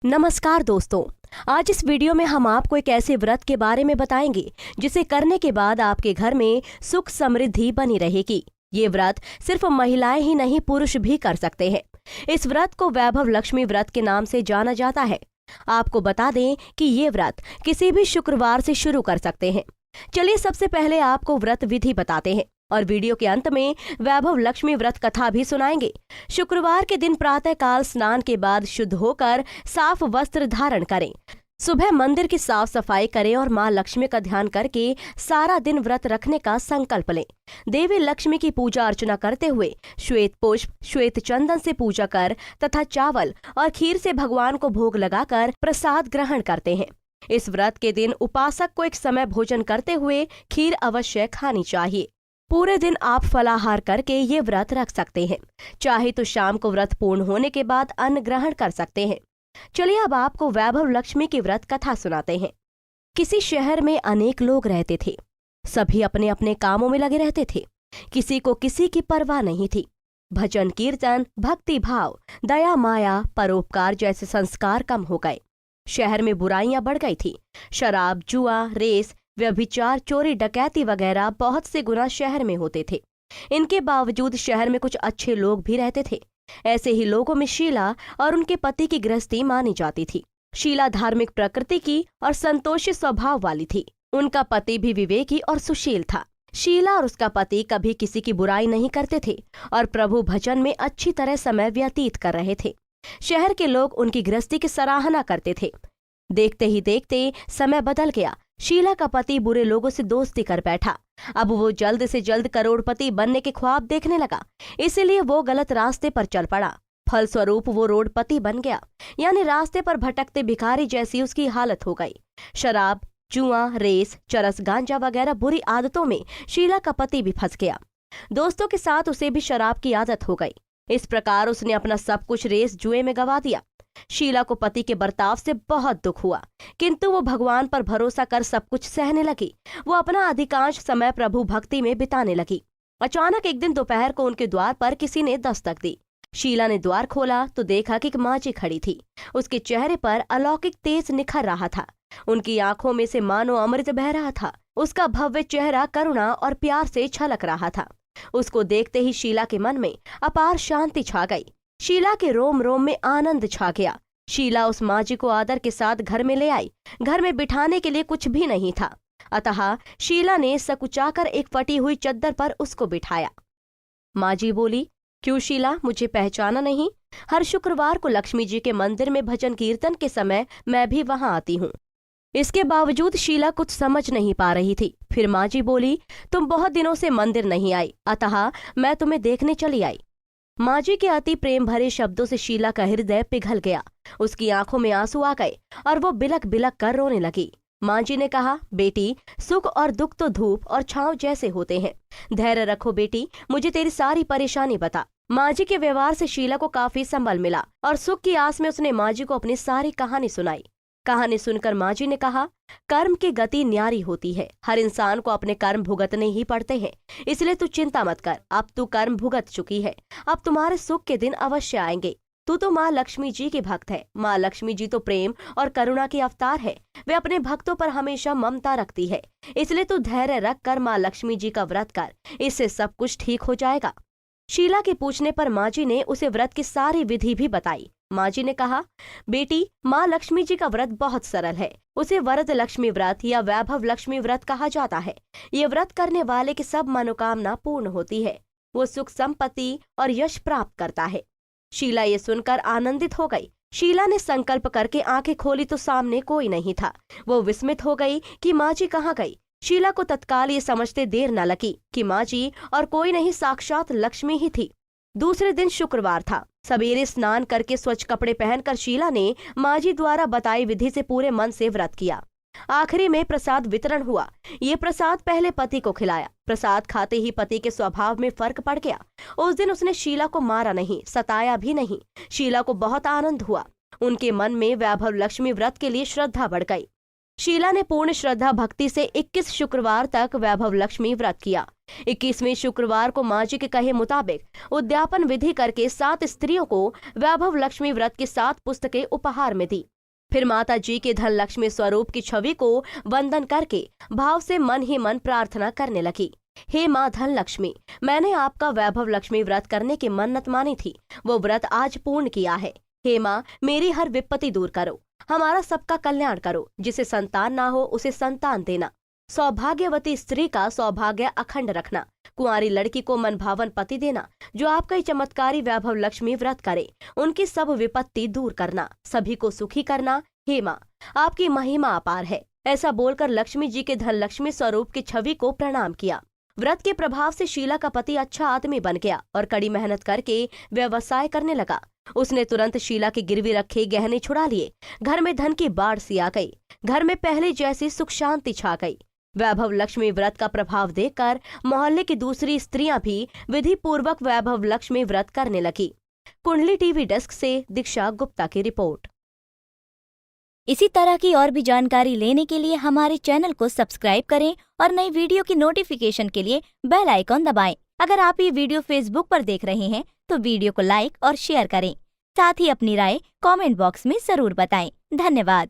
नमस्कार दोस्तों। आज इस वीडियो में हम आपको एक ऐसे व्रत के बारे में बताएंगे जिसे करने के बाद आपके घर में सुख समृद्धि बनी रहेगी। ये व्रत सिर्फ महिलाएं ही नहीं, पुरुष भी कर सकते हैं। इस व्रत को वैभव लक्ष्मी व्रत के नाम से जाना जाता है। आपको बता दें कि ये व्रत किसी भी शुक्रवार से शुरू कर सकते हैं। चलिए सबसे पहले आपको व्रत विधि बताते हैं और वीडियो के अंत में वैभव लक्ष्मी व्रत कथा भी सुनाएंगे। शुक्रवार के दिन प्रातः काल स्नान के बाद शुद्ध होकर साफ वस्त्र धारण करें। सुबह मंदिर की साफ सफाई करें और मां लक्ष्मी का ध्यान करके सारा दिन व्रत रखने का संकल्प लें। देवी लक्ष्मी की पूजा अर्चना करते हुए श्वेत पुष्प, श्वेत चंदन से पूजा कर तथा चावल और खीर से भगवान को भोग लगाकर प्रसाद ग्रहण करते हैं। इस व्रत के दिन उपासक को एक समय भोजन करते हुए खीर अवश्य खानी चाहिए। पूरे दिन आप फलाहार करके ये व्रत रख सकते हैं। चाहे तो शाम को व्रत पूर्ण होने के बाद अन्न ग्रहण कर सकते हैं। चलिए अब आपको वैभव लक्ष्मी की व्रत कथा सुनाते हैं। किसी शहर में अनेक लोग रहते थे। सभी अपने अपने कामों में लगे रहते थे। किसी को किसी की परवाह नहीं थी। भजन कीर्तन, भक्ति भाव, दया माया, परोपकार जैसे संस्कार कम हो गए। शहर में बुराइयां बढ़ गई थी। शराब, जुआ, रेस, व्यभिचार, चोरी, डकैती वगैरह बहुत से गुनाह शहर में होते थे। इनके बावजूद शहर में कुछ अच्छे लोग भी रहते थे। ऐसे ही लोगों में शीला और उनके पति की गृहस्थी मानी जाती थी। शीला धार्मिक प्रकृति की और संतोषी स्वभाव वाली थी। उनका पति भी विवेकी और सुशील था। शीला और उसका पति कभी किसी की बुराई नहीं करते थे और प्रभु भजन में अच्छी तरह समय व्यतीत कर रहे थे। शहर के लोग उनकी गृहस्थी की सराहना करते थे। देखते ही देखते समय बदल गया। शीला का पति बुरे लोगों से दोस्ती कर बैठा। अब वो जल्द से जल्द करोड़पति बनने के ख्वाब देखने लगा, इसीलिए वो गलत रास्ते पर चल पड़ा। फलस्वरूप वो रोडपति बन गया, यानी रास्ते पर भटकते भिखारी जैसी उसकी हालत हो गई। शराब, जुआ, रेस, चरस, गांजा वगैरह बुरी आदतों में शीला का पति भी फंस गया। दोस्तों के साथ उसे भी शराब की आदत हो गई। इस प्रकार उसने अपना सब कुछ रेस जुए में गंवा दिया। शीला को पति के बर्ताव से बहुत दुख हुआ, किंतु वो भगवान पर भरोसा कर सब कुछ सहने लगी। वो अपना अधिकांश समय प्रभु भक्ति में बिताने लगी। अचानक एक दिन दोपहर को उनके द्वार पर किसी ने दस्तक दी। शीला ने द्वार खोला तो देखा कि एक मांझी खड़ी थी। उसके चेहरे पर अलौकिक तेज निखर रहा था। उनकी आंखों में से मानो अमृत बह रहा था। उसका भव्य चेहरा करुणा और प्यार से छलक रहा था। उसको देखते ही शीला के मन में अपार शांति छा गई। शीला के रोम रोम में आनंद छा गया। शीला उस मांझी को आदर के साथ घर में ले आई। घर में बिठाने के लिए कुछ भी नहीं था, अतः शीला ने सकुचाकर एक फटी हुई चद्दर पर उसको बिठाया। मांझी बोली, क्यों शीला, मुझे पहचाना नहीं? हर शुक्रवार को लक्ष्मी जी के मंदिर में भजन कीर्तन के समय मैं भी वहां आती हूँ। इसके बावजूद शीला कुछ समझ नहीं पा रही थी। फिर मांझी बोली, तुम बहुत दिनों से मंदिर नहीं आई, अतः मैं तुम्हें देखने चली आई। मांझी के अति प्रेम भरे शब्दों से शीला का हृदय पिघल गया। उसकी आंखों में आंसू आ गए और वो बिलक बिलक कर रोने लगी। मांझी ने कहा, बेटी, सुख और दुख तो धूप और छांव जैसे होते हैं। धैर्य रखो बेटी, मुझे तेरी सारी परेशानी बता। मांझी के व्यवहार से शीला को काफी संबल मिला और सुख की आस में उसने मांझी को अपनी सारी कहानी सुनाई। कहानी सुनकर मांझी ने कहा, कर्म की गति न्यारी होती है। हर इंसान को अपने कर्म भुगतने ही पड़ते हैं, इसलिए तू चिंता मत कर। अब तू कर्म भुगत चुकी है, अब तुम्हारे सुख के दिन अवश्य आएंगे। तू तो माँ लक्ष्मी जी की भक्त है। माँ लक्ष्मी जी तो प्रेम और करुणा की अवतार है। वे अपने भक्तों पर हमेशा ममता रखती है, इसलिए तू धैर्य रख कर माँ लक्ष्मी जी का व्रत कर, इससे सब कुछ ठीक हो जाएगा। शीला के पूछने पर मांझी ने उसे व्रत की सारी विधि भी बताई। मांझी ने कहा, बेटी, माँ लक्ष्मी जी का व्रत बहुत सरल है। उसे वरद लक्ष्मी व्रत या वैभव लक्ष्मी व्रत कहा जाता है। ये व्रत करने वाले की सब मनोकामना पूर्ण होती है। वो सुख, संपत्ति और यश प्राप्त करता है। शीला ये सुनकर आनंदित हो गई। शीला ने संकल्प करके आंखें खोली तो सामने कोई नहीं था। वो विस्मित हो गई कि मांझी कहाँ गई। शीला को तत्काल ये समझते देर न लगी कि मांझी और कोई नहीं, साक्षात लक्ष्मी ही थी। दूसरे दिन शुक्रवार था। सवेरे स्नान करके स्वच्छ कपड़े पहनकर शीला ने मांझी द्वारा बताई विधि से पूरे मन से व्रत किया। आखिरी में प्रसाद वितरण हुआ। ये प्रसाद पहले पति को खिलाया। प्रसाद खाते ही पति के स्वभाव में फर्क पड़ गया। उस दिन उसने शीला को मारा नहीं, सताया भी नहीं। शीला को बहुत आनंद हुआ। उनके मन में वैभव लक्ष्मी व्रत के लिए श्रद्धा बढ़ गई। शीला ने पूर्ण श्रद्धा भक्ति से 21 शुक्रवार तक वैभव लक्ष्मी व्रत किया। 21वें शुक्रवार को मांझी के कहे मुताबिक उद्यापन विधि करके 7 स्त्रियों को वैभव लक्ष्मी व्रत की 7 पुस्तकें उपहार में दी। फिर माता जी के धन लक्ष्मी स्वरूप की छवि को वंदन करके भाव से मन ही मन प्रार्थना करने लगी। हे माँ धन लक्ष्मी, मैंने आपका वैभव लक्ष्मी व्रत करने की मन्नत मानी थी, वो व्रत आज पूर्ण किया है। हे माँ, मेरी हर विपत्ति दूर करो, हमारा सबका कल्याण करो। जिसे संतान ना हो उसे संतान देना, सौभाग्यवती स्त्री का सौभाग्य अखंड रखना, कुंवारी लड़की को मनभावन पति देना। जो आपका ही चमत्कारी वैभव लक्ष्मी व्रत करे, उनकी सब विपत्ति दूर करना, सभी को सुखी करना। हे माँ, आपकी महिमा अपार है। ऐसा बोलकर लक्ष्मी जी के धन लक्ष्मी स्वरूप की छवि को प्रणाम किया। व्रत के प्रभाव से शीला का पति अच्छा आदमी बन गया और कड़ी मेहनत करके व्यवसाय करने लगा। उसने तुरंत शीला के गिरवी रखे गहने छुड़ा लिए। घर में धन की बाढ़ सी आ गई। घर में पहले जैसी सुख शांति छा गई। वैभव लक्ष्मी व्रत का प्रभाव देखकर मोहल्ले की दूसरी स्त्रियां भी विधि पूर्वक वैभव लक्ष्मी व्रत करने लगी। कुंडली टीवी डेस्क से दीक्षा गुप्ता की रिपोर्ट। इसी तरह की और भी जानकारी लेने के लिए हमारे चैनल को सब्सक्राइब करें और नई वीडियो की नोटिफिकेशन के लिए बेल आइकॉन दबाएं। अगर आप ये वीडियो फेसबुक पर देख रहे हैं तो वीडियो को लाइक और शेयर करें। साथ ही अपनी राय कमेंट बॉक्स में जरूर बताएं। धन्यवाद।